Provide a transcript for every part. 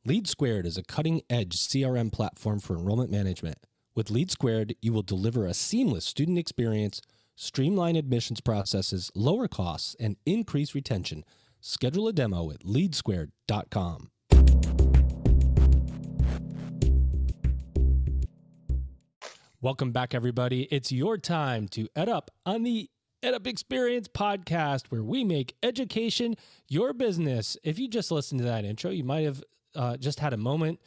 Lead Squared is a cutting-edge CRM platform for enrollment management. With Lead Squared, you will deliver a seamless student experience, streamline admissions processes, lower costs, and increase retention. Schedule a demo at leadsquared.com. Welcome back, everybody. It's your time to EdUp on the EdUp Experience podcast, where we make education your business. If you just listened to that intro, you might have just had a moment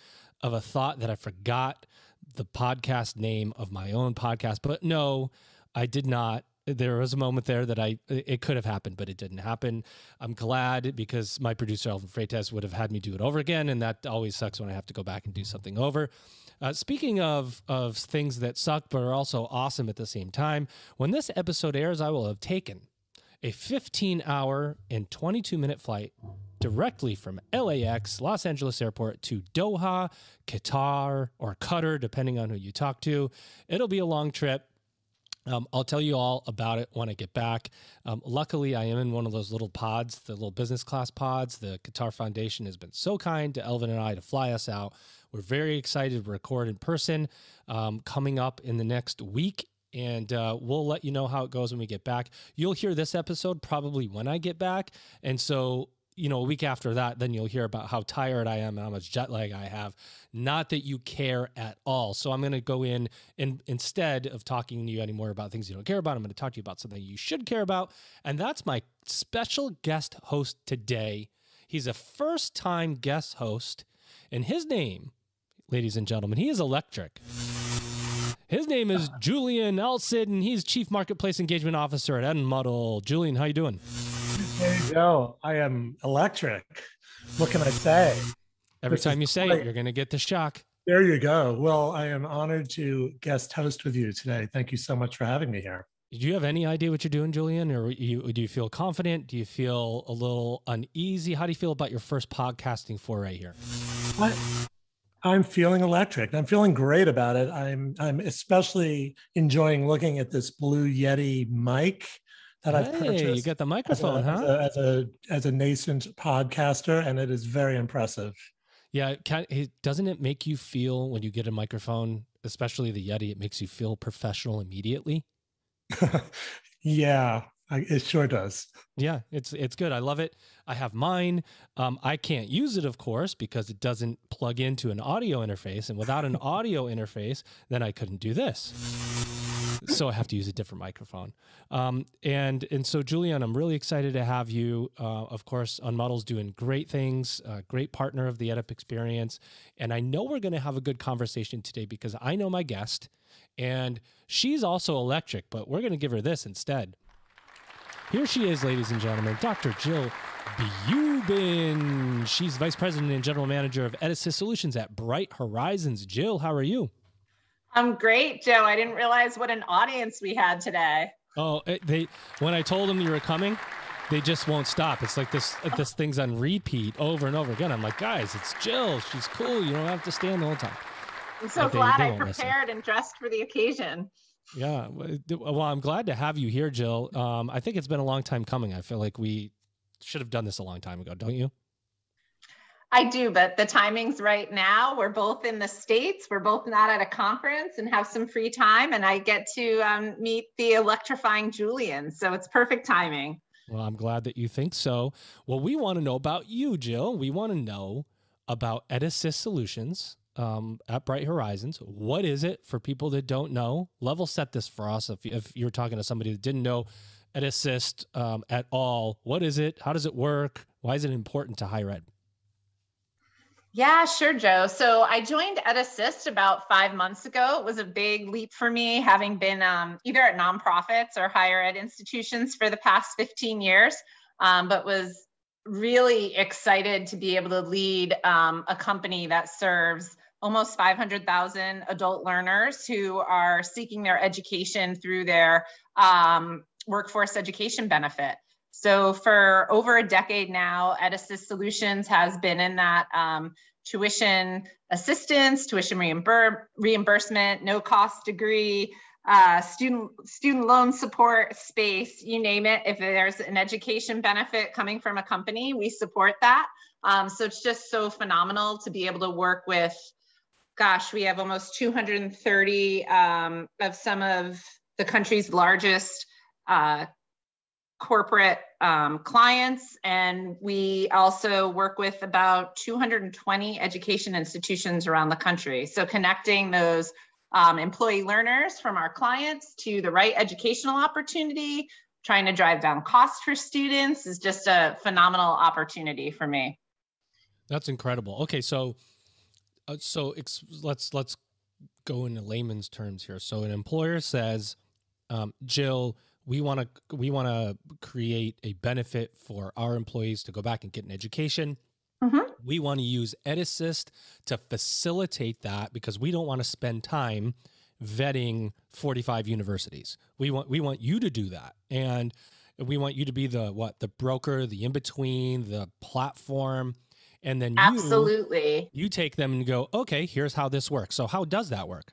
of a thought that I forgot the podcast name of my own podcast, but no, I did not. There was a moment there that it could have happened, but it didn't happen. I'm glad, because my producer, Alvin Freitas, would have had me do it over again, and that always sucks when I have to go back and do something over. Speaking of things that suck but are also awesome at the same time, when this episode airs, I will have taken a 15-hour and 22-minute flight directly from LAX, Los Angeles Airport, to Doha, Qatar, or Qatar, depending on who you talk to. It'll be a long trip. I'll tell you all about it when I get back. Luckily, I am in one of those little pods, the little business class pods. The Qatar Foundation has been so kind to Elvin and I to fly us out. We're very excited to record in person coming up in the next week, and we'll let you know how it goes when we get back. You'll hear this episode probably when I get back, and so a week after that, then you'll hear about how tired I am and how much jet lag I have. Not that you care at all. So I'm going to go in and instead of talking to you anymore about things you don't care about, I'm going to talk to you about something you should care about. And that's my special guest host today. He's a first-time guest host, and his name, ladies and gentlemen, he is electric. His name is Julian Alcid, and he's Chief Marketplace Engagement Officer at Untitled. Julian, how you doing? Hey, Joe, I am electric. What can I say? Every time you say it, you're going to get the shock. There you go. Well, I am honored to guest host with you today. Thank you so much for having me here. Do you have any idea what you're doing, Julian? Or do you feel confident? Do you feel a little uneasy? How do you feel about your first podcasting foray here? I'm feeling electric. I'm feeling great about it. I'm especially enjoying looking at this Blue Yeti mic that I've purchased. You got the microphone, as a nascent podcaster, and it is very impressive. Yeah, doesn't it make you feel, when you get a microphone, especially the Yeti, it makes you feel professional immediately? Yeah, it sure does. Yeah, it's good. I love it. I have mine. I can't use it, of course, because it doesn't plug into an audio interface, and without an audio interface, then I couldn't do this. So I have to use a different microphone. And so, Julian, I'm really excited to have you. Of course, Unmodel's doing great things, great partner of the EdUp Experience. And I know we're going to have a good conversation today because I know my guest, and she's also electric, but we're going to give her this instead. Here she is, ladies and gentlemen, Dr. Jill Buban. She's Vice President and General Manager of EdAssist Solutions at Bright Horizons. Jill, how are you? I'm great, Joe. I didn't realize what an audience we had today. Oh, when I told them you were coming, they just won't stop. It's like this thing's on repeat over and over again. I'm like, guys, it's Jill. She's cool. You don't have to stand the whole time. I'm so glad I prepared and dressed for the occasion. Yeah. Well, I'm glad to have you here, Jill. I think it's been a long time coming. I feel like we should have done this a long time ago, don't you? I do, but the timing's right now. We're both in the States. We're both not at a conference and have some free time. And I get to meet the electrifying Julian. So it's perfect timing. Well, I'm glad that you think so. Well, we want to know about you, Jill. We want to know about EdAssist Solutions at Bright Horizons. What is it for people that don't know? Level set this for us. If you're talking to somebody that didn't know EdAssist at all, what is it? How does it work? Why is it important to higher ed? Yeah, sure, Joe. So I joined EdAssist about 5 months ago. It was a big leap for me, having been either at nonprofits or higher ed institutions for the past 15 years, but was really excited to be able to lead a company that serves almost 500,000 adult learners who are seeking their education through their workforce education benefit. So for over a decade now, EdAssist Solutions has been in that tuition assistance, tuition reimbursement, no cost degree, student loan support space, you name it. If there's an education benefit coming from a company, we support that. So it's just so phenomenal to be able to work with, gosh, we have almost 230 of some of the country's largest corporate clients. And we also work with about 220 education institutions around the country. So connecting those employee learners from our clients to the right educational opportunity, trying to drive down costs for students is just a phenomenal opportunity for me. That's incredible. Okay, so let's go into layman's terms here. So an employer says, Jill, we want to create a benefit for our employees to go back and get an education. Mm-hmm. We want to use EdAssist to facilitate that because we don't want to spend time vetting 45 universities. We want you to do that. And we want you to be the broker, the in-between, the platform. And then absolutely, you take them and go, okay, here's how this works. So how does that work?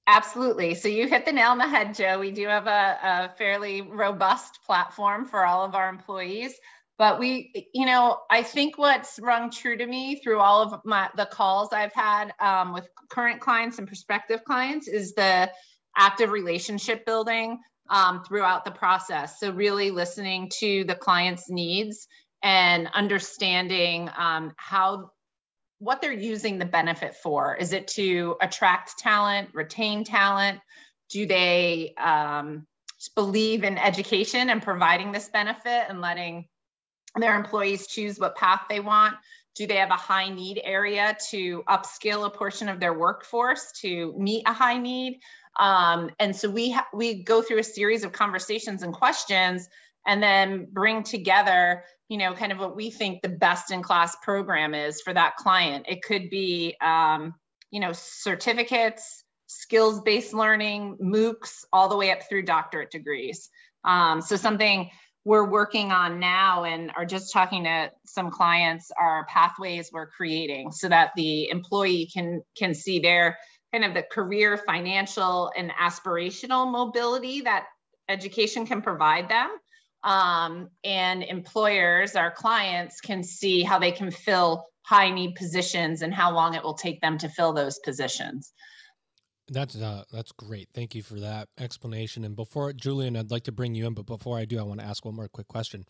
Absolutely. So you hit the nail on the head, Joe. We do have a fairly robust platform for all of our employees. But I think what's rung true to me through all of the calls I've had with current clients and prospective clients is the active relationship building throughout the process. So really listening to the client's needs and understanding what they're using the benefit for. Is it to attract talent, retain talent? Do they believe in education and providing this benefit and letting their employees choose what path they want? Do they have a high need area to upskill a portion of their workforce to meet a high need? And so we go through a series of conversations and questions and then bring together, kind of what we think the best in class program is for that client. It could be, certificates, skills-based learning, MOOCs, all the way up through doctorate degrees. So something we're working on now and are just talking to some clients are pathways we're creating so that the employee can see their kind of the career, financial, and aspirational mobility that education can provide them. And employers, our clients, can see how they can fill high need positions and how long it will take them to fill those positions. That's great. Thank you for that explanation. And before, Julian, I'd like to bring you in, but before I do, I want to ask one more quick question.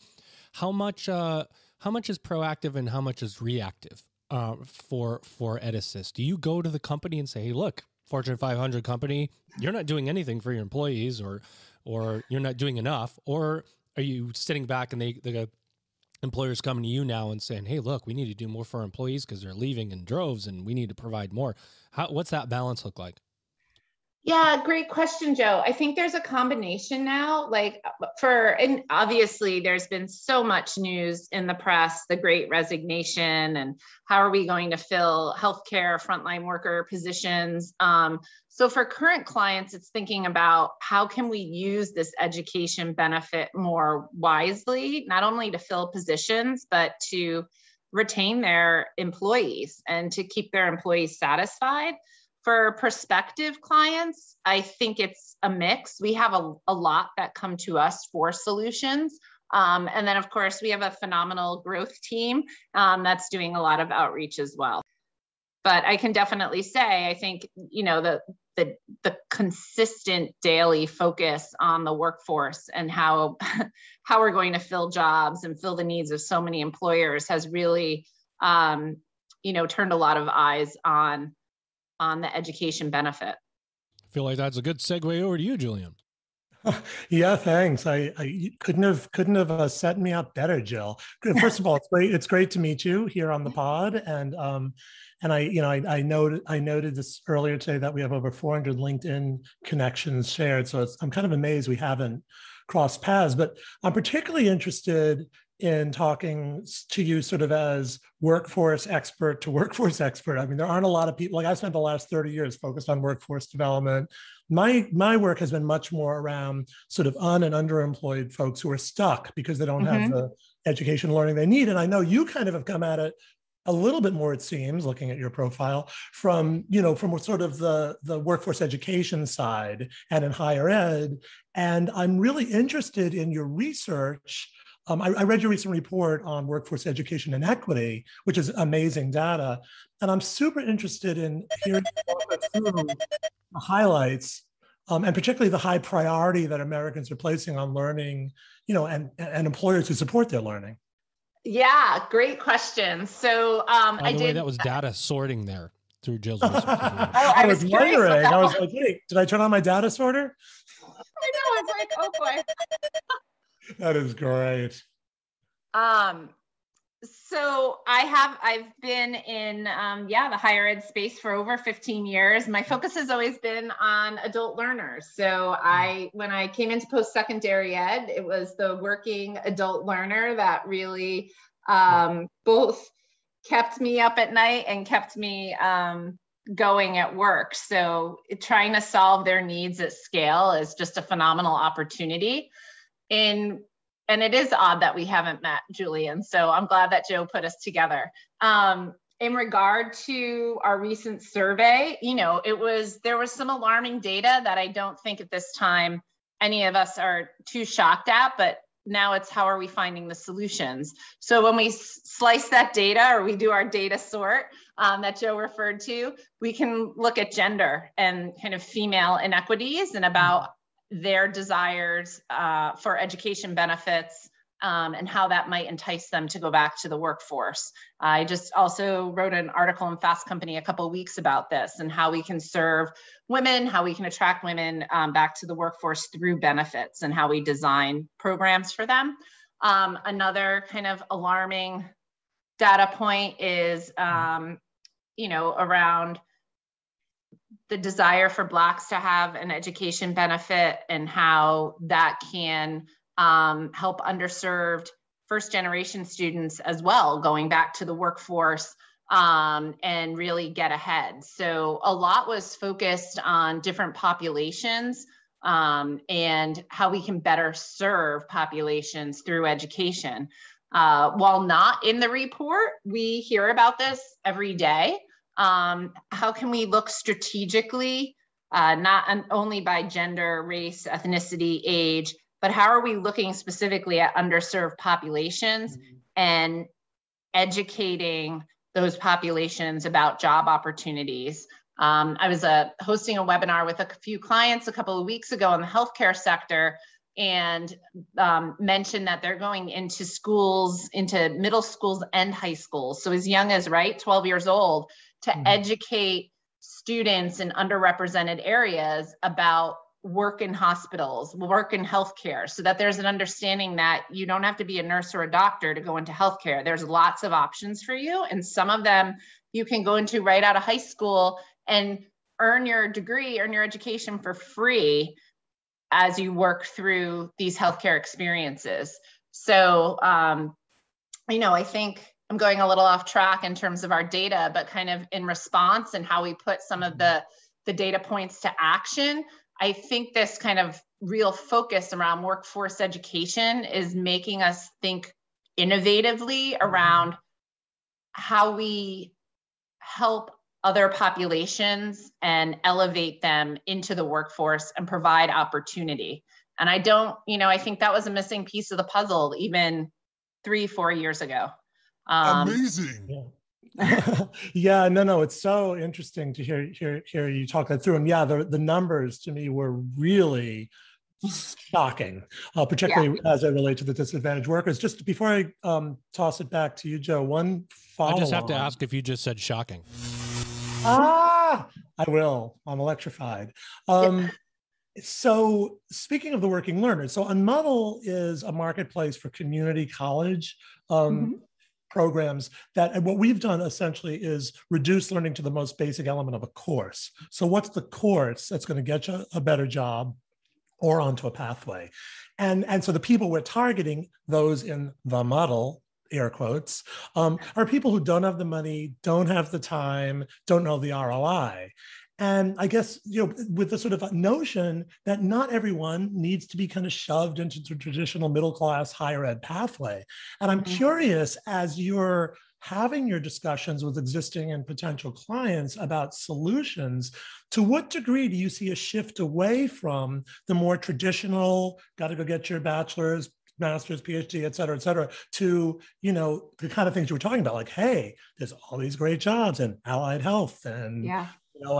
How much is proactive and how much is reactive for EdAssist? Do you go to the company and say, hey, look, Fortune 500 company, you're not doing anything for your employees, or you're not doing enough, or are you sitting back and the employers coming to you now and saying, hey, look, we need to do more for our employees because they're leaving in droves and we need to provide more? What's that balance look like? Yeah, great question, Joe. I think there's a combination now, and obviously there's been so much news in the press, the great resignation, and how are we going to fill healthcare frontline worker positions? So for current clients, it's thinking about how can we use this education benefit more wisely, not only to fill positions, but to retain their employees and to keep their employees satisfied. For prospective clients, I think it's a mix. We have a lot that come to us for solutions. And then, of course, we have a phenomenal growth team that's doing a lot of outreach as well. But I can definitely say, I think, the consistent daily focus on the workforce and how we're going to fill jobs and fill the needs of so many employers has really, turned a lot of eyes on the education benefit. I feel like that's a good segue over to you, Julian. Yeah, thanks. I couldn't have set me up better, Jill. First of all, it's great to meet you here on the pod, and I noted this earlier today that we have over 400 LinkedIn connections shared. So I'm kind of amazed we haven't crossed paths, but I'm particularly interested in talking to you sort of as workforce expert to workforce expert. I mean, there aren't a lot of people, like I spent the last 30 years focused on workforce development. My work has been much more around sort of and underemployed folks who are stuck because they don't have the education learning they need. And I know you kind of have come at it a little bit more, it seems, looking at your profile, from sort of the workforce education side and in higher ed. And I'm really interested in your research I read your recent report on workforce education and equity, which is amazing data. And I'm super interested in hearing you walk us through the highlights, and particularly the high priority that Americans are placing on learning, and employers who support their learning. Yeah, great question. So By the way, that was data sorting there through Jill's research. I was wondering. I was like, wait, did I turn on my data sorter? I know. I was like, oh boy. That is great. So I've been in, the higher ed space for over 15 years. My focus has always been on adult learners. So when I came into post-secondary ed, it was the working adult learner that really both kept me up at night and kept me going at work. So trying to solve their needs at scale is just a phenomenal opportunity. And it is odd that we haven't met, Julian. So I'm glad that Joe put us together. In regard to our recent survey, there was some alarming data that I don't think at this time any of us are too shocked at, but now it's how are we finding the solutions? So when we slice that data, or we do our data sort that Joe referred to, we can look at gender and kind of female inequities and about their desires for education benefits and how that might entice them to go back to the workforce. I just also wrote an article in Fast Company a couple of weeks about this and how we can serve women, how we can attract women back to the workforce through benefits and how we design programs for them. Another kind of alarming data point is, around the desire for Blacks to have an education benefit and how that can help underserved first generation students as well, going back to the workforce and really get ahead. So a lot was focused on different populations and how we can better serve populations through education. While not in the report, we hear about this every day. How can we look strategically, not only by gender, race, ethnicity, age, but how are we looking specifically at underserved populations and educating those populations about job opportunities? I was hosting a webinar with a few clients a couple of weeks ago in the healthcare sector and mentioned that they're going into schools, into middle schools and high schools. So as young as 12 years old, to educate students in underrepresented areas about work in hospitals, work in healthcare, so that there's an understanding that you don't have to be a nurse or a doctor to go into healthcare. There's lots of options for you. And some of them you can go into right out of high school and earn your degree, earn your education for free as you work through these healthcare experiences. So, I think I'm going a little off track in terms of our data, but kind of in response and how we put some of the data points to action. I think this kind of real focus around workforce education is making us think innovatively around how we help other populations and elevate them into the workforce and provide opportunity. And I think that was a missing piece of the puzzle even 3-4 years ago. Amazing. Yeah, no, it's so interesting to hear you talk that through. And yeah, the numbers to me were really shocking, particularly as it relates to the disadvantaged workers. Just before I toss it back to you, Joe, one follow-on. I just have to ask if you just said shocking. I will. I'm electrified. So speaking of the working learners, so Unmuddle is a marketplace for community college programs and what we've done essentially is reduce learning to the most basic element of a course. So what's the course that's going to get you a better job or onto a pathway? And so the people we're targeting, those in the muddle, air quotes, are people who don't have the money, don't have the time, don't know the ROI. And I guess, with the sort of notion that not everyone needs to be kind of shoved into the traditional middle-class higher ed pathway. And I'm curious, as you're having your discussions with existing and potential clients about solutions, to what degree do you see a shift away from the more traditional, got to go get your bachelor's, master's, PhD, et cetera, to, you know, the kind of things you were talking about, like, hey, there's all these great jobs in allied health and, Yeah. you know,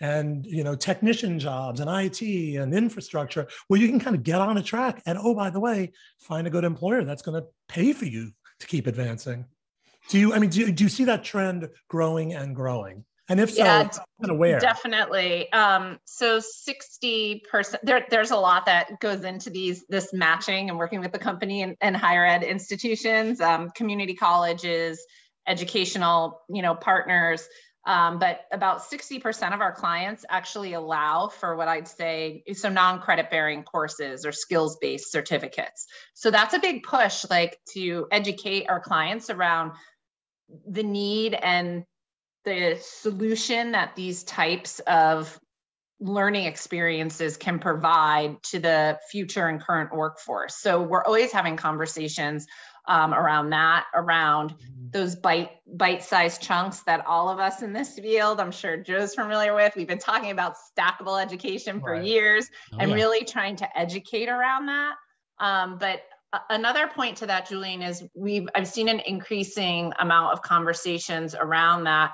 and, you know, technician jobs and IT and infrastructure where you can kind of get on a track and, oh, by the way, find a good employer that's going to pay for you to keep advancing. Do you see that trend growing and growing? And if so, yeah, kind of where? Definitely. So 60%, there's a lot that goes into this matching and working with the company and higher ed institutions, community colleges, educational, you know, partners. But about 60% of our clients actually allow for what I'd say, so non-credit bearing courses or skills-based certificates. So that's a big push, like to educate our clients around the need and the solution that these types of learning experiences can provide to the future and current workforce. So we're always having conversations around that, around those bite-sized chunks that all of us in this field, I'm sure Joe's familiar with. We've been talking about stackable education for years and really trying to educate around that. But another point to that, Julian, is I've seen an increasing amount of conversations around that.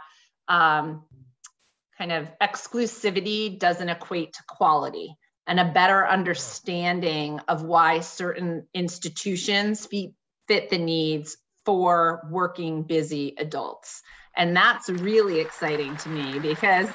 Kind of exclusivity doesn't equate to quality, and a better understanding of why certain institutions fit the needs for working busy adults. And that's really exciting to me because,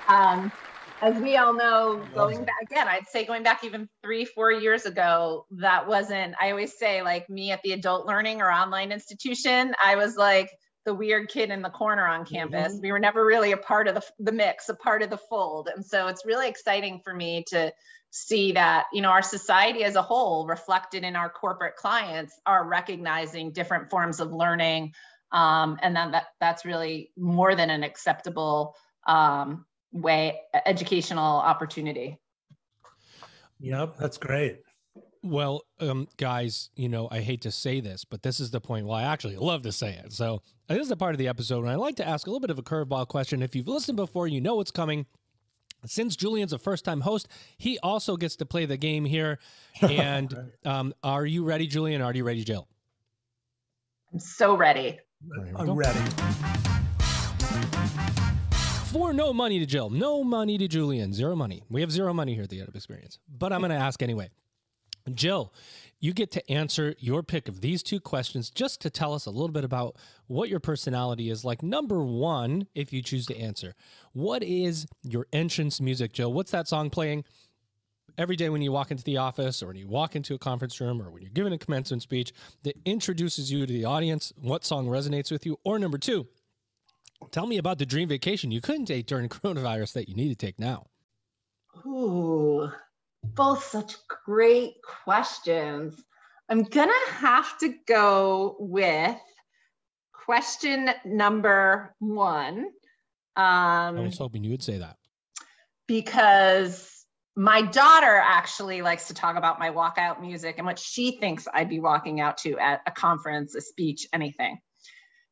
as we all know, going back even 3-4 years ago, that wasn't, I always say, like me at the adult learning or online institution, I was like the weird kid in the corner on campus. We were never really a part of the mix, a part of the fold. And so it's really exciting for me to see that, you know, our society as a whole, reflected in our corporate clients, are recognizing different forms of learning. And then that's really more than an acceptable educational opportunity. Yep, that's great. Well, guys, you know, I hate to say this, but this is the point. Well, I actually love to say it. So this is the part of the episode when I like to ask a little bit of a curveball question. If you've listened before, you know what's coming. Since Julian's a first-time host, he also gets to play the game here. And are you ready, Julian? Are you ready, Jill? I'm so ready. I'm ready. For no money to Jill, no money to Julian, zero money. We have zero money here at the EdUp Experience, but I'm going to ask anyway. Jill, you get to answer your pick of these two questions just to tell us a little bit about what your personality is like. Number one, if you choose to answer, what is your entrance music, Jill? What's that song playing every day when you walk into the office or when you walk into a conference room or when you're giving a commencement speech that introduces you to the audience? What song resonates with you? Or number two, tell me about the dream vacation you couldn't take during coronavirus that you need to take now. Ooh. Both such great questions. I'm gonna have to go with question number one. I was hoping you would say that. Because my daughter actually likes to talk about my walkout music and what she thinks I'd be walking out to at a conference, a speech, anything.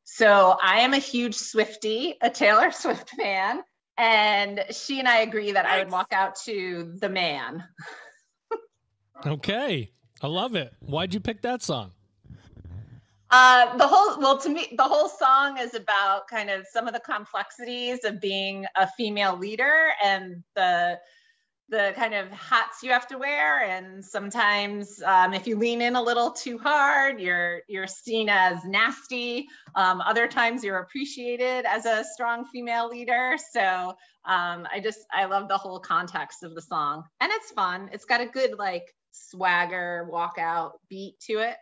So I am a huge Swiftie, a Taylor Swift fan. And she and I agree that I would walk out to The Man. Okay. I love it. Why'd you pick that song? To me, the whole song is about kind of some of the complexities of being a female leader and the kind of hats you have to wear. And sometimes if you lean in a little too hard, you're seen as nasty. Other times you're appreciated as a strong female leader. So I love the whole context of the song, and it's fun. It's got a good like swagger walkout beat to it.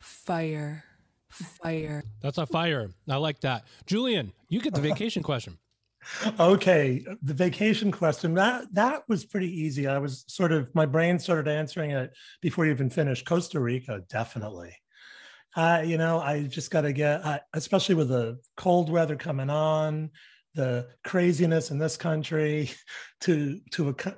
Fire. That's a fire. I like that. Julian, you get the vacation question. Okay, the vacation question, that was pretty easy. My brain started answering it before you even finished. Costa Rica, definitely. You know, I just got to get, especially with the cold weather coming on, the craziness in this country, to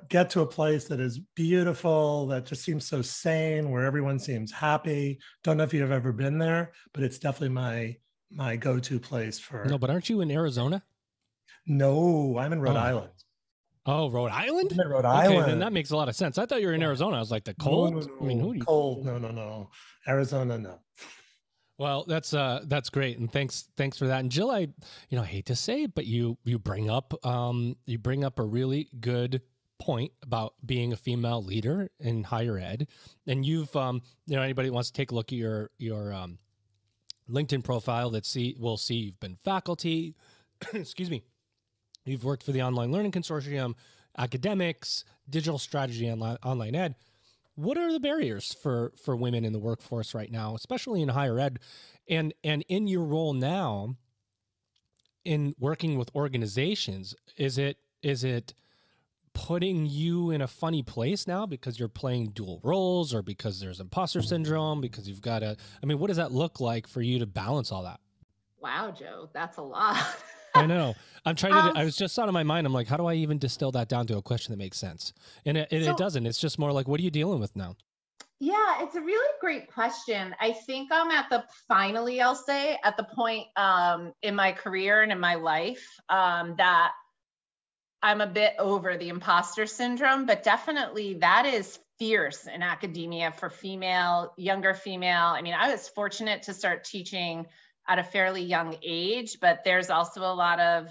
get to a place that is beautiful, that just seems so sane, where everyone seems happy. Don't know if you've ever been there, but it's definitely my go-to place for. No, but aren't you in Arizona? No, I'm in Rhode Island. Oh, Rhode Island? I'm in Rhode Okay, Island. then that makes a lot of sense. I thought you were in Arizona. I was like, the cold? No. I mean, who do you... Cold. No. Arizona, no. Well, that's great, and thanks for that. And Jill, I hate to say it, but you bring up a really good point about being a female leader in higher ed, and you've anybody that wants to take a look at your LinkedIn profile will see you've been faculty, excuse me, you've worked for the Online Learning Consortium, academics, digital strategy, online ed. What are the barriers for women in the workforce right now, especially in higher ed, and in your role now in working with organizations? Is it putting you in a funny place now because you're playing dual roles, or because there's imposter syndrome, because you've got to, what does that look like for you to balance all that? Wow, Joe, that's a lot. I know. I'm trying to, I was just out of my mind. I'm like, how do I even distill that down to a question that makes sense? And it doesn't. It's just more like, what are you dealing with now? Yeah, it's a really great question. I think I'm at the point in my career and in my life that I'm a bit over the imposter syndrome, but definitely that is fierce in academia for younger female. I was fortunate to start teaching at a fairly young age, but there's also a lot of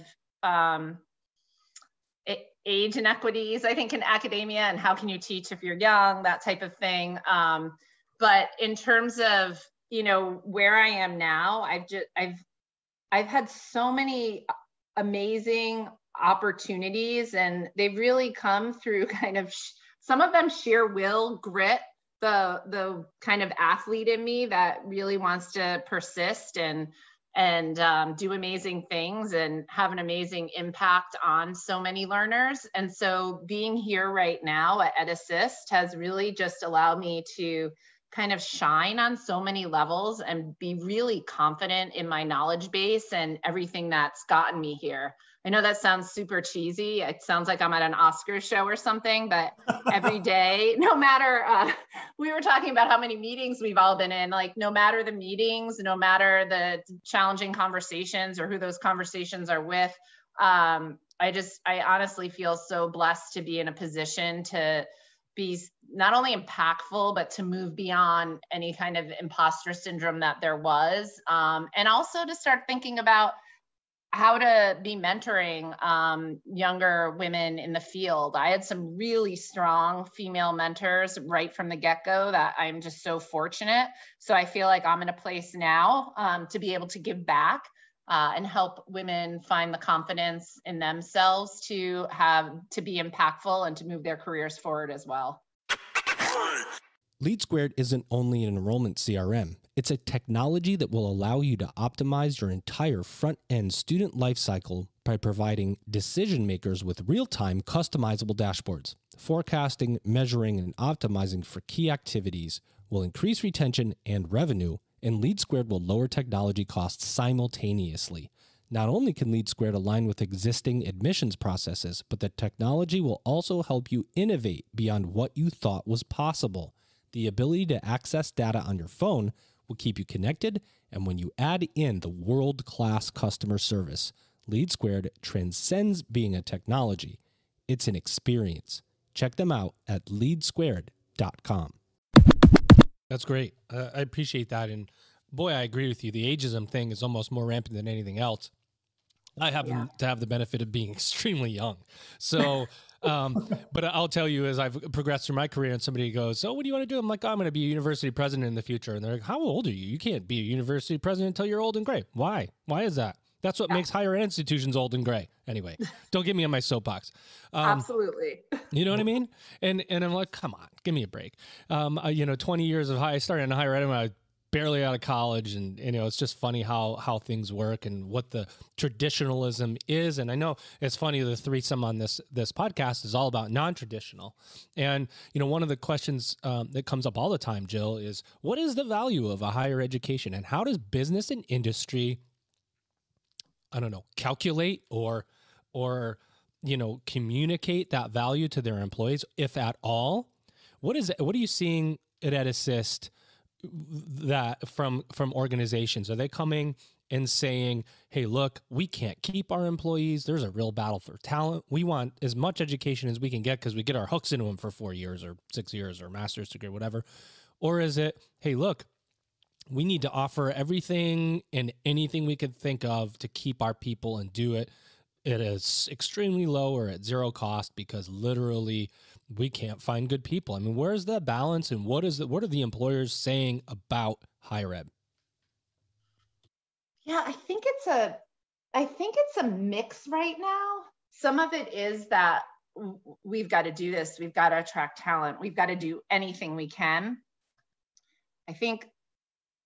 age inequities, I think, in academia, and how can you teach if you're young, that type of thing. But in terms of, where I am now, I've had so many amazing opportunities, and they've really come through kind of some of them sheer will, grit, the kind of athlete in me that really wants to persist and do amazing things and have an amazing impact on so many learners. And so being here right now at EdAssist has really just allowed me to kind of shine on so many levels and be really confident in my knowledge base and everything that's gotten me here. I know that sounds super cheesy. It sounds like I'm at an Oscar show or something, but every day, no matter, we were talking about how many meetings we've all been in, like no matter the meetings, no matter the challenging conversations or who those conversations are with, I honestly feel so blessed to be in a position to be not only impactful, but to move beyond any kind of imposter syndrome that there was. And also to start thinking about how to be mentoring younger women in the field. I had some really strong female mentors right from the get-go that I'm just so fortunate. So I feel like I'm in a place now to be able to give back and help women find the confidence in themselves to be impactful and to move their careers forward as well. LeadSquared isn't only an enrollment CRM. It's a technology that will allow you to optimize your entire front-end student lifecycle by providing decision makers with real-time customizable dashboards. Forecasting, measuring, and optimizing for key activities will increase retention and revenue, and LeadSquared will lower technology costs simultaneously. Not only can LeadSquared align with existing admissions processes, but the technology will also help you innovate beyond what you thought was possible. The ability to access data on your phone will keep you connected, and when you add in the world-class customer service, LeadSquared transcends being a technology. It's an experience. Check them out at leadsquared.com. That's great. I appreciate that. And boy, I agree with you. The ageism thing is almost more rampant than anything else. I happen to have the benefit of being extremely young. So, but I'll tell you, as I've progressed through my career and somebody goes, so what do you want to do? I'm like, oh, I'm going to be a university president in the future. And they're like, how old are you? You can't be a university president until you're old and gray. Why? Why is that? That's what makes higher ed institutions old and gray. Anyway, don't get me on my soapbox. Absolutely. You know what I mean? And I'm like, come on, give me a break. 20 years of I started in higher ed when I was barely out of college, and it's just funny how things work and what the traditionalism is. And I know it's funny, the threesome on this podcast is all about non-traditional. And one of the questions that comes up all the time, Jill, is what is the value of a higher education, and how does business and industry, I don't know, calculate or communicate that value to their employees, if at all? What are you seeing at EdAssist that from organizations? Are they coming and saying, hey, look, we can't keep our employees. There's a real battle for talent. We want as much education as we can get because we get our hooks into them for 4 years or 6 years or master's degree, whatever? Or is it, hey, look, we need to offer everything and anything we could think of to keep our people and do it at a extremely low or at zero cost because literally we can't find good people? I mean, where's the balance and what are the employers saying about higher ed? Yeah, I think it's a mix right now. Some of it is that we've got to do this. We've got to attract talent. We've got to do anything we can. I think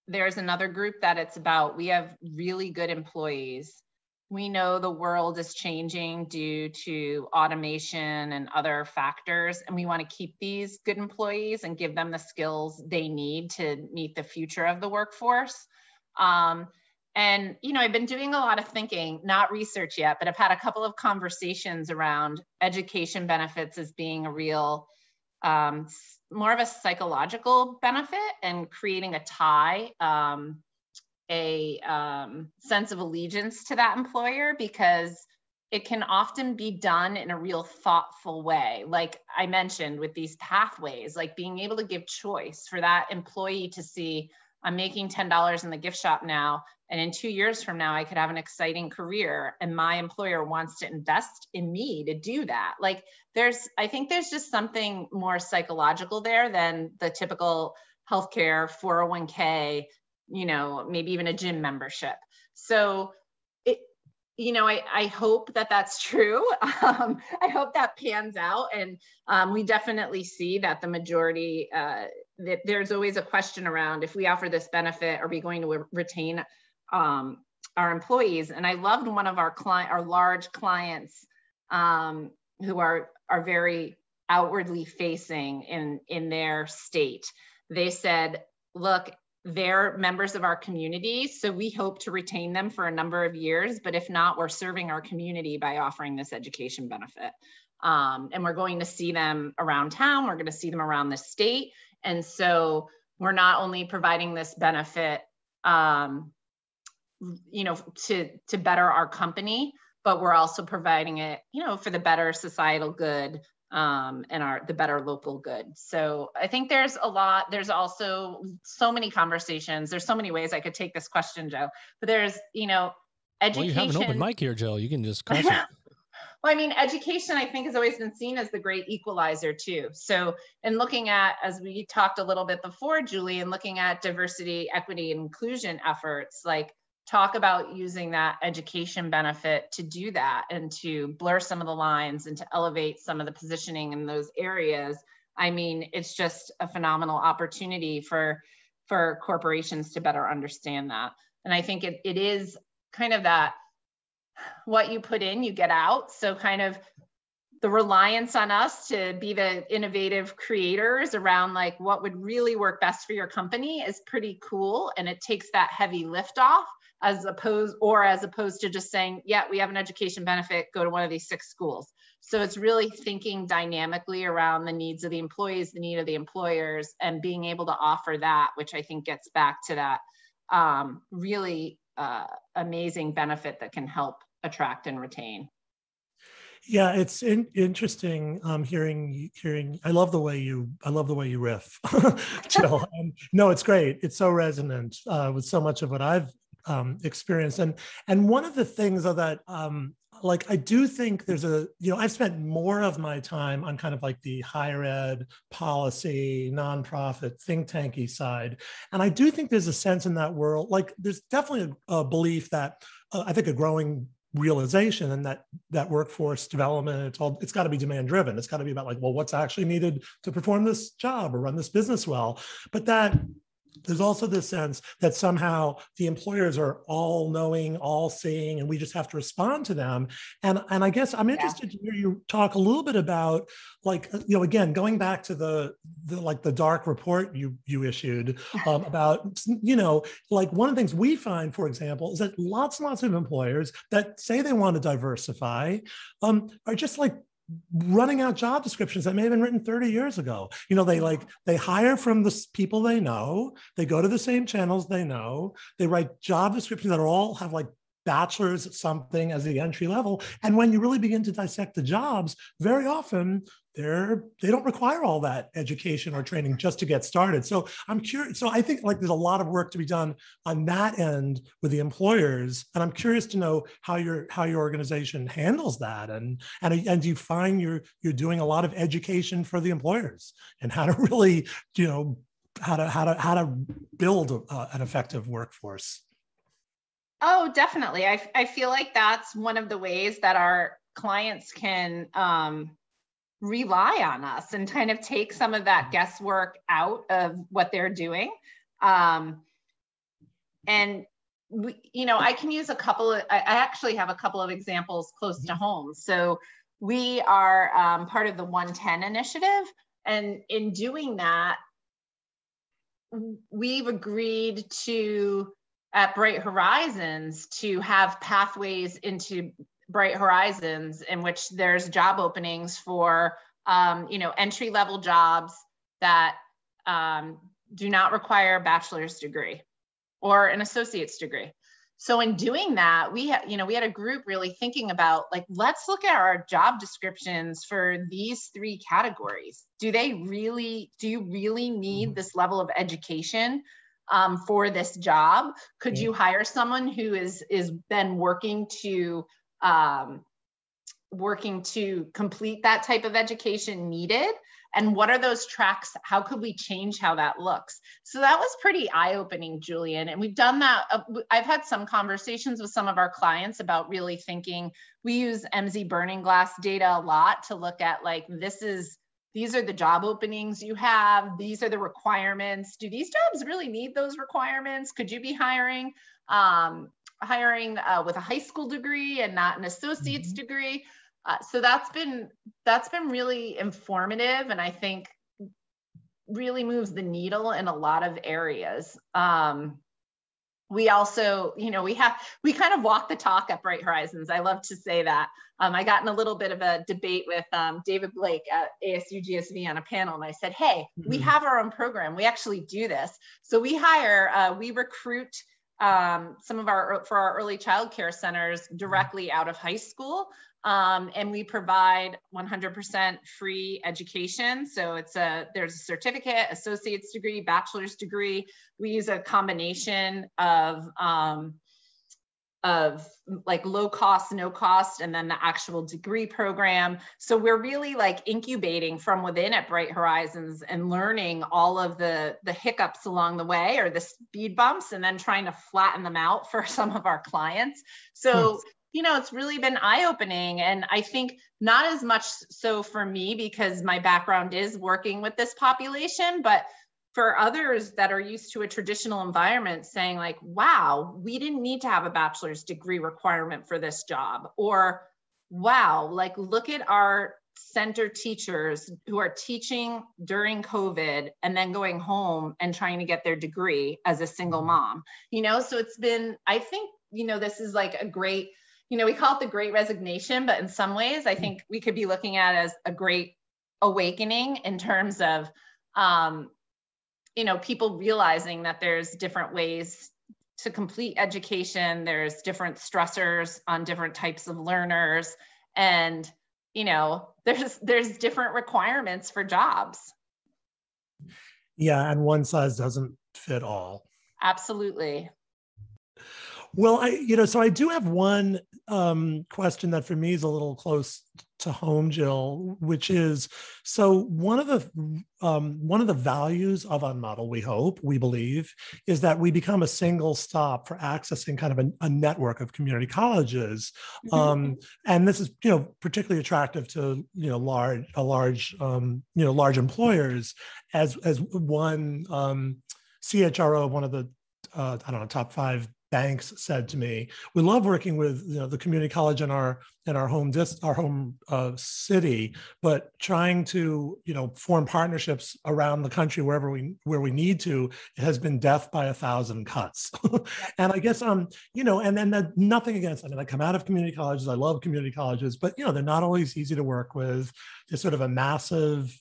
there's another group that it's about, we have really good employees. We know the world is changing due to automation and other factors, and we want to keep these good employees and give them the skills they need to meet the future of the workforce. And, I've been doing a lot of thinking, not research yet, but I've had a couple of conversations around education benefits as being a real, more of a psychological benefit and creating a tie, a sense of allegiance to that employer, because it can often be done in a real thoughtful way. Like I mentioned with these pathways, like being able to give choice for that employee to see, I'm making $10 in the gift shop now, and in 2 years from now, I could have an exciting career, and my employer wants to invest in me to do that. Like I think there's just something more psychological there than the typical healthcare, 401k, maybe even a gym membership. So I hope that that's true. I hope that pans out. And we definitely see that the majority, that there's always a question around, if we offer this benefit, are we going to retain our employees? And I loved one of our large clients who are very outwardly facing in their state. They said, look, they're members of our community, so we hope to retain them for a number of years, but if not, we're serving our community by offering this education benefit. And we're going to see them around town, we're going to see them around the state. And so we're not only providing this benefit, to better our company, but we're also providing it, for the better societal good, and the better local good. So I think there's also so many conversations. There's so many ways I could take this question, Joe, but there's, education. Well, you have an open mic here, Jill. You can just crush it. Well, I mean, education, I think, has always been seen as the great equalizer too. So in looking at, as we talked a little bit before, Julie, and looking at diversity, equity, and inclusion efforts, like talk about using that education benefit to do that and to blur some of the lines and to elevate some of the positioning in those areas. I mean, it's just a phenomenal opportunity for corporations to better understand that. And I think it is kind of that, what you put in, you get out. So kind of the reliance on us to be the innovative creators around like what would really work best for your company is pretty cool. And it takes that heavy lift off as opposed to just saying, yeah, we have an education benefit, go to one of these 6 schools. So it's really thinking dynamically around the needs of the employees, the need of the employers, and being able to offer that, which I think gets back to that really amazing benefit that can help attract and retain. Yeah, it's interesting hearing. I love the way you riff, Jill. No, it's great. It's so resonant with so much of what I've experienced. And one of the things that I do think there's I've spent more of my time on kind of like the higher ed policy, nonprofit, think tanky side. And I do think there's a sense in that world, like there's definitely a belief that I think a growing realization, and that workforce development, it's got to be demand driven. It's got to be about like, well, what's actually needed to perform this job or run this business well. But that there's also this sense that somehow the employers are all knowing, all seeing, and we just have to respond to them. And I guess I'm interested to hear you talk a little bit about, like, again, going back to the dark report you issued about, like one of the things we find, for example, is that lots and lots of employers that say they want to diversify are just like running out job descriptions that may have been written 30 years ago. You know, they hire from the people they know, they go to the same channels they know, they write job descriptions that are all have like bachelor's at something as the entry level. And when you really begin to dissect the jobs, very often they don't require all that education or training just to get started. So I'm curious. So I think like there's a lot of work to be done on that end with the employers. And I'm curious to know how your organization handles that. And do you find you're doing a lot of education for the employers and how to really, you know, how to build an effective workforce? Oh, definitely. I feel like that's one of the ways that our clients can rely on us and kind of take some of that guesswork out of what they're doing. And you know, I can use I actually have a couple of examples close to home. So we are part of the 110 initiative. And in doing that, we've agreed to, at Bright Horizons, to have pathways into Bright Horizons in which there's job openings for, you know, entry-level jobs that do not require a bachelor's degree or an associate's degree. So in doing that, we had a group really thinking about like, let's look at our job descriptions for these three categories. Do you really need this level of education for this job? Could you hire someone who is then working to complete that type of education needed? And what are those tracks? How could we change how that looks? So that was pretty eye-opening, Julian. And we've done that. I've had some conversations with some of our clients about really thinking. We use MZ Burning Glass data a lot to look at like, these are the job openings you have. These are the requirements. Do these jobs really need those requirements? Could you be hiring with a high school degree and not an associate's degree? So that's been really informative, and I think really moves the needle in a lot of areas. We also, you know, we kind of walk the talk at Bright Horizons. I love to say that. I got in a little bit of a debate with David Blake at ASU GSV on a panel, and I said, hey, we have our own program. We actually do this. So we recruit for our early child care centers directly out of high school. And we provide 100% free education. So there's a certificate, associate's degree, bachelor's degree. We use a combination of like low cost, no cost, and then the actual degree program. So we're really like incubating from within at Bright Horizons and learning all of the hiccups along the way, or the speed bumps, and then trying to flatten them out for some of our clients. So you know, it's really been eye-opening. And I think not as much so for me, because my background is working with this population, but for others that are used to a traditional environment, saying like, wow, we didn't need to have a bachelor's degree requirement for this job. Or, wow, like look at our center teachers who are teaching during COVID and then going home and trying to get their degree as a single mom. You know, so it's been, I think, you know, this is like a great, you know, we call it the Great Resignation, but in some ways, I think we could be looking at it as a great awakening in terms of, you know, people realizing that there's different ways to complete education. There's different stressors on different types of learners, and you know, there's different requirements for jobs. Yeah, and one size doesn't fit all. Absolutely. Well, so I do have one question that for me is a little close to home, Jill, which is, so one of the values of Unmodel, we believe, is that we become a single stop for accessing kind of a network of community colleges, and this is, you know, particularly attractive to, you know, large employers, as one CHRO, one of the top 5 banks said to me, we love working with the community college in our home city, but trying to form partnerships around the country where we need to, it has been death by 1,000 cuts. And I guess and then nothing against, I mean, I come out of community colleges, I love community colleges, but they're not always easy to work with. There's sort of a massive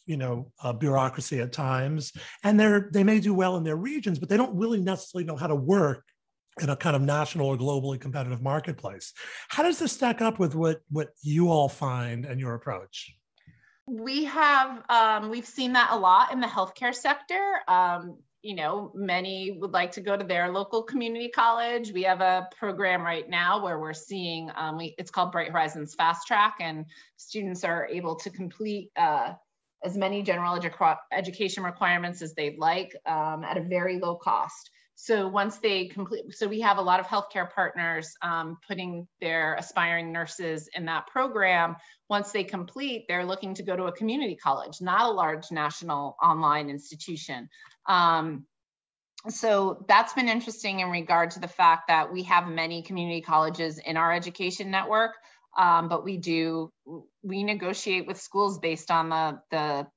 bureaucracy at times, and they may do well in their regions, but they don't really necessarily know how to work in a kind of national or globally competitive marketplace. How does this stack up with what you all find and your approach? We have, we've seen that a lot in the healthcare sector. Many would like to go to their local community college. We have a program right now where we're seeing, it's called Bright Horizons Fast Track, and students are able to complete as many general education requirements as they'd like at a very low cost. So once they complete, so we have a lot of healthcare partners putting their aspiring nurses in that program. Once they complete, they're looking to go to a community college, not a large national online institution. So that's been interesting in regard to the fact that we have many community colleges in our education network, but we negotiate with schools based on the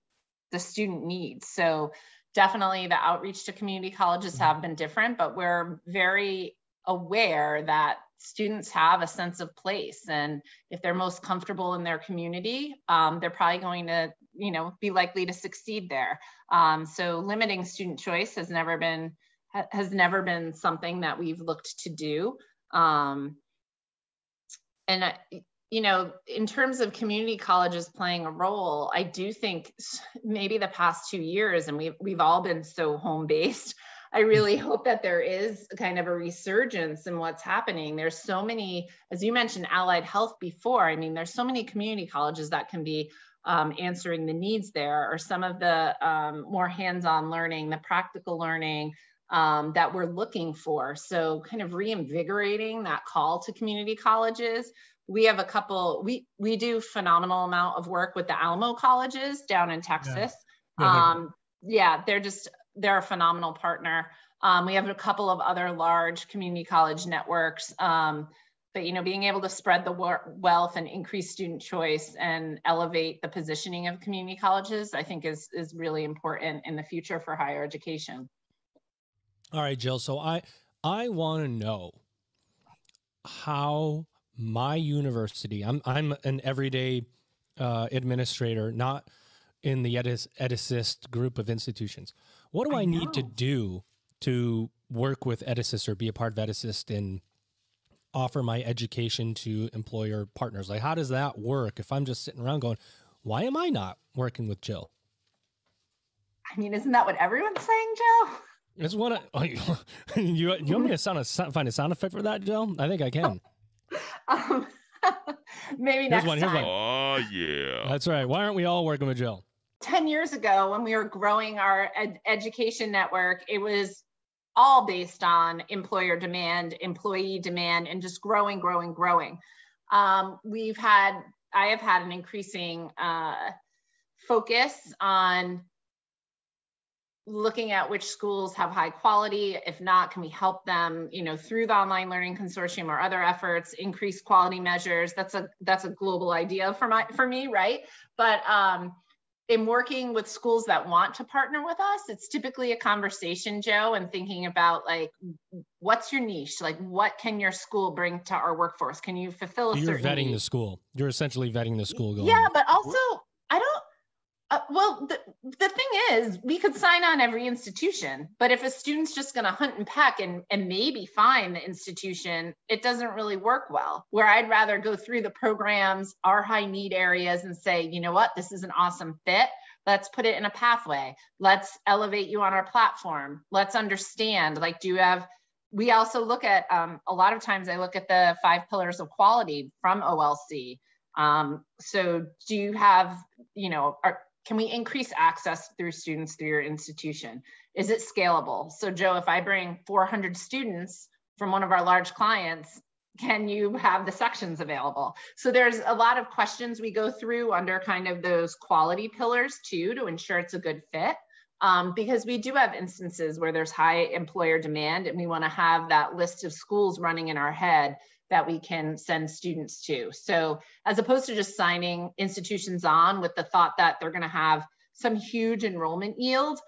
student needs. So definitely the outreach to community colleges have been different, but we're very aware that students have a sense of place, and if they're most comfortable in their community, they're probably going to be likely to succeed there. So limiting student choice has never been something that we've looked to do. In terms of community colleges playing a role, I do think maybe the past 2 years, and we've all been so home-based, I really hope that there is kind of a resurgence in what's happening. There's so many, as you mentioned, allied health before. I mean, there's so many community colleges that can be answering the needs there, or some of the more hands-on learning, the practical learning that we're looking for. So kind of reinvigorating that call to community colleges. We have a couple, we do phenomenal amount of work with the Alamo colleges down in Texas. They're a phenomenal partner. We have a couple of other large community college networks, but being able to spread the wealth and increase student choice and elevate the positioning of community colleges, I think is really important in the future for higher education. All right, Jill. So I want to know how my university, I'm an everyday administrator, not in the EdAssist group of institutions. What do I need to do to work with EdAssist or be a part of EdAssist and offer my education to employer partners? Like, how does that work if I'm just sitting around going, why am I not working with Jill? I mean, isn't that what everyone's saying, Jill? It's what you want me to find a sound effect for that, Jill? I think I can. Maybe next time. Here's one. Oh, yeah. That's right. Why aren't we all working with Jill? 10 years ago, when we were growing our education network, it was all based on employer demand, employee demand, and just growing. I have had an increasing focus on looking at which schools have high quality. If not, can we help them, through the Online Learning Consortium or other efforts, increase quality measures? That's a global idea for me, right? But in working with schools that want to partner with us, it's typically a conversation, Joe, and thinking about like, what's your niche? Like, what can your school bring to our workforce? Can you fulfill a certain You're vetting need? the school. You're essentially vetting the school going. Yeah, but also, I don't, the thing is, we could sign on every institution, but if a student's just going to hunt and peck and maybe find the institution, it doesn't really work well. Where I'd rather go through the programs, our high need areas, and say, you know what, this is an awesome fit. Let's put it in a pathway. Let's elevate you on our platform. Let's understand, like, we also look at, a lot of times I look at the 5 pillars of quality from OLC. So do you have, can we increase access through students through your institution? Is it scalable? So Joe, if I bring 400 students from one of our large clients, can you have the sections available? So there's a lot of questions we go through under kind of those quality pillars too, to ensure it's a good fit. because we do have instances where there's high employer demand, and we want to have that list of schools running in our head that we can send students to. So as opposed to just signing institutions on with the thought that they're going to have some huge enrollment yield,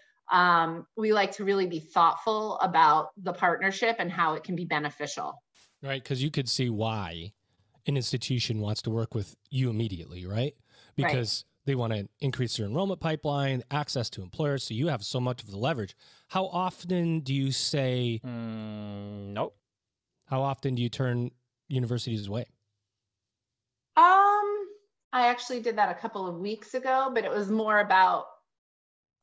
we like to really be thoughtful about the partnership and how it can be beneficial. Right, because you could see why an institution wants to work with you immediately, right? Because they want to increase their enrollment pipeline, access to employers, so you have so much of the leverage. How often do you say, nope? How often do you turn universities away? I actually did that a couple of weeks ago, but it was more about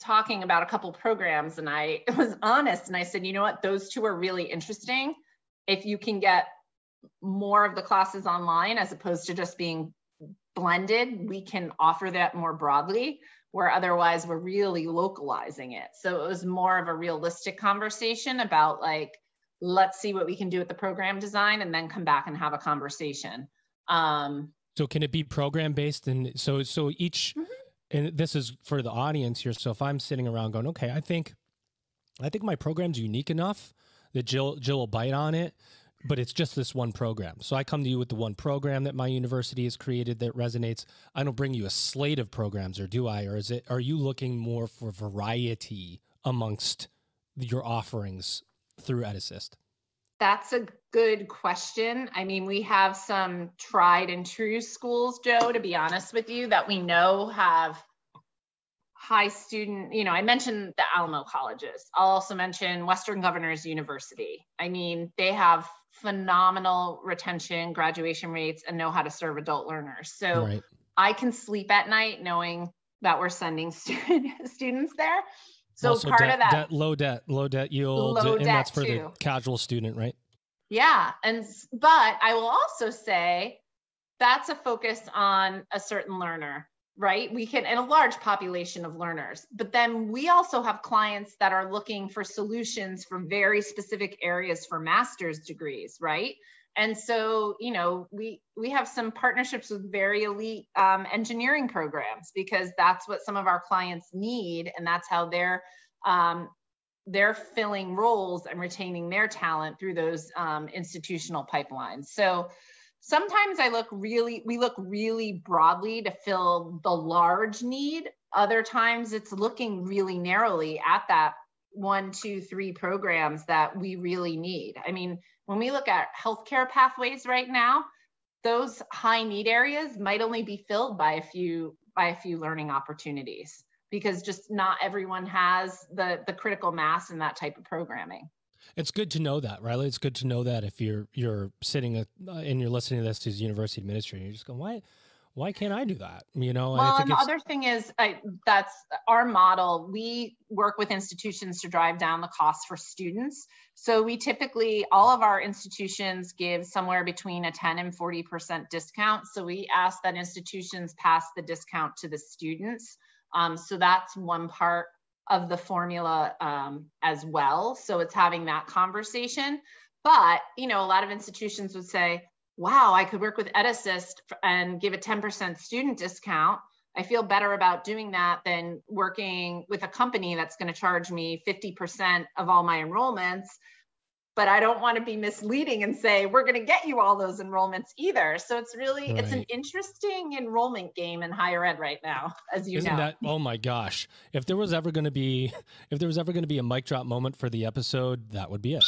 talking about a couple programs, and I was honest and I said, you know what, those two are really interesting. If you can get more of the classes online as opposed to just being blended, we can offer that more broadly, where otherwise we're really localizing it. So it was more of a realistic conversation about like, let's see what we can do with the program design and then come back and have a conversation. So can it be program based? And so each, and this is for the audience here. So if I'm sitting around going, okay, I think my program's unique enough that Jill will bite on it, but it's just this one program. So I come to you with the one program that my university has created that resonates. I don't bring you a slate of programs, or do I? Or are you looking more for variety amongst your offerings through EdAssist? That's a good question. I mean, we have some tried and true schools, Joe, to be honest with you, that we know have high student, I mentioned the Alamo colleges. I'll also mention Western Governors University. I mean, they have phenomenal retention, graduation rates, and know how to serve adult learners. So I can sleep at night knowing that we're sending students there. So also part of that, low debt yield, and that's for the casual student, right? Yeah. But I will also say that's a focus on a certain learner, right? We can, in a large population of learners, but then we also have clients that are looking for solutions for very specific areas for master's degrees, right? And so, we have some partnerships with very elite engineering programs, because that's what some of our clients need. And that's how they're filling roles and retaining their talent through those institutional pipelines. So sometimes we look really broadly to fill the large need. Other times it's looking really narrowly at that 1, 2, 3 programs that we really need. I mean, when we look at healthcare pathways right now, those high need areas might only be filled by a few learning opportunities, because just not everyone has the critical mass in that type of programming. It's good to know that, Riley. It's good to know that if you're sitting and you're listening to this as a university administrator, you're just going, why can't I do that? Well, and the other thing is, that's our model. We work with institutions to drive down the cost for students. So we typically, all of our institutions give somewhere between a 10 and 40% discount. So we ask that institutions pass the discount to the students. So that's one part of the formula as well. So it's having that conversation. But, a lot of institutions would say, wow, I could work with EdAssist and give a 10% student discount. I feel better about doing that than working with a company that's going to charge me 50% of all my enrollments. But I don't want to be misleading and say, we're going to get you all those enrollments either. So it's really, it's an interesting enrollment game in higher ed right now, as you know. Oh my gosh. If there was ever going to be a mic drop moment for the episode, that would be it.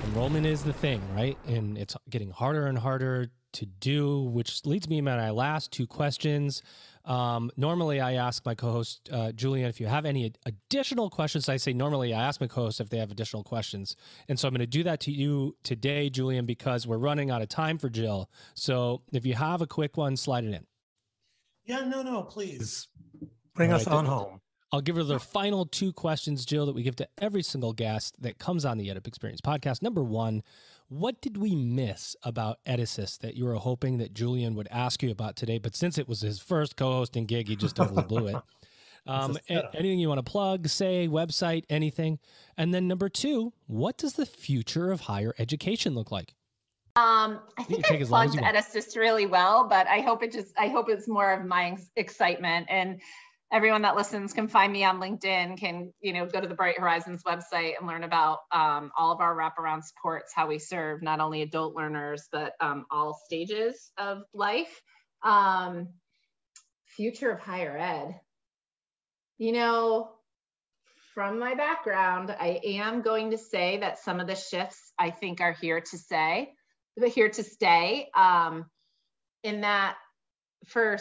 Enrollment is the thing, right? And it's getting harder and harder to do, which leads me to my last 2 questions. Normally I ask my co-host, Julian, if you have any additional questions. I say normally I ask my co-host if they have additional questions. And so I'm going to do that to you today, Julian, because we're running out of time for Jill. So if you have a quick one, slide it in. Yeah, no, please. Bring us on home. I'll give her the final 2 questions, Jill, that we give to every single guest that comes on the EdUp Experience podcast. Number 1, what did we miss about EdAssist that you were hoping that Julian would ask you about today? But since it was his first co-hosting gig, he just totally blew it. Anything you want to plug, say, website, anything? And then number 2, what does the future of higher education look like? I think I plugged EdAssist really well, but I hope it's more of my excitement, and everyone that listens can find me on LinkedIn, can, go to the Bright Horizons website and learn about all of our wraparound supports, how we serve not only adult learners, but all stages of life. Future of higher ed. From my background, I am going to say that some of the shifts I think are here to stay. In that for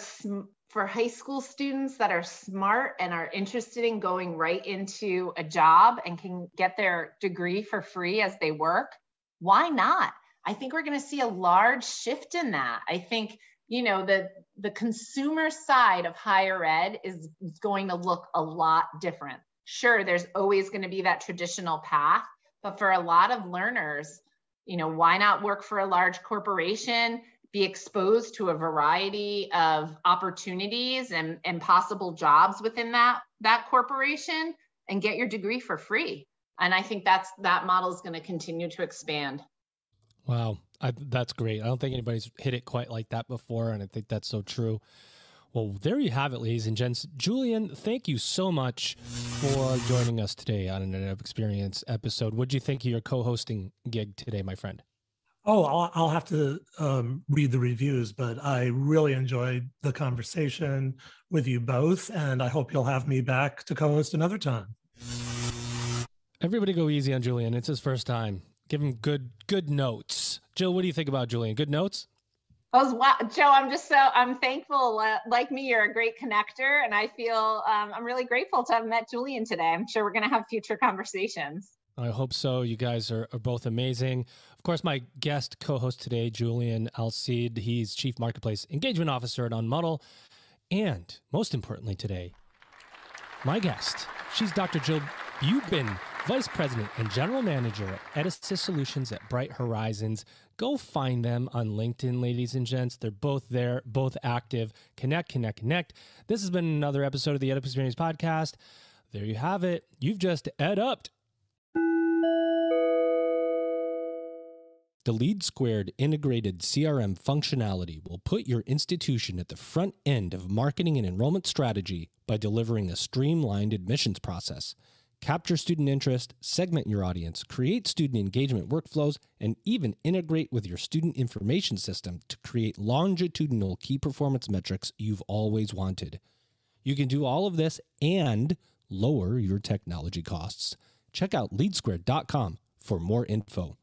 high school students that are smart and are interested in going right into a job and can get their degree for free as they work, why not? I think we're going to see a large shift in that. I think, the consumer side of higher ed is going to look a lot different. Sure, there's always going to be that traditional path, but for a lot of learners, why not work for a large corporation, be exposed to a variety of opportunities and possible jobs within that corporation, and get your degree for free. And I think that model is going to continue to expand. Wow, that's great. I don't think anybody's hit it quite like that before, and I think that's so true. Well, there you have it, ladies and gents. Julian, thank you so much for joining us today on an EdUp Experience episode. What did you think of your co-hosting gig today, my friend? Oh, I'll have to read the reviews, but I really enjoyed the conversation with you both, and I hope you'll have me back to co-host another time. Everybody go easy on Julian. It's his first time. Give him good notes. Jill, what do you think about Julian? Good notes? Wow, Joe, I'm thankful. Like me, you're a great connector, and I feel I'm really grateful to have met Julian today. I'm sure we're going to have future conversations. I hope so. You guys are both amazing. Of course, my guest co-host today, Julian Alcide, he's Chief Marketplace Engagement Officer at Unmuddle. And most importantly today, my guest, she's Dr. Jill Buban, Vice President and General Manager at EdAssist Solutions at Bright Horizons. Go find them on LinkedIn, ladies and gents. They're both there, both active. Connect. This has been another episode of the EdUp Experience podcast. There you have it. You've just EdUp'd. The Lead Squared integrated CRM functionality will put your institution at the front end of marketing and enrollment strategy by delivering a streamlined admissions process. Capture student interest, segment your audience, create student engagement workflows, and even integrate with your student information system to create longitudinal key performance metrics you've always wanted. You can do all of this and lower your technology costs. Check out leadsquared.com for more info.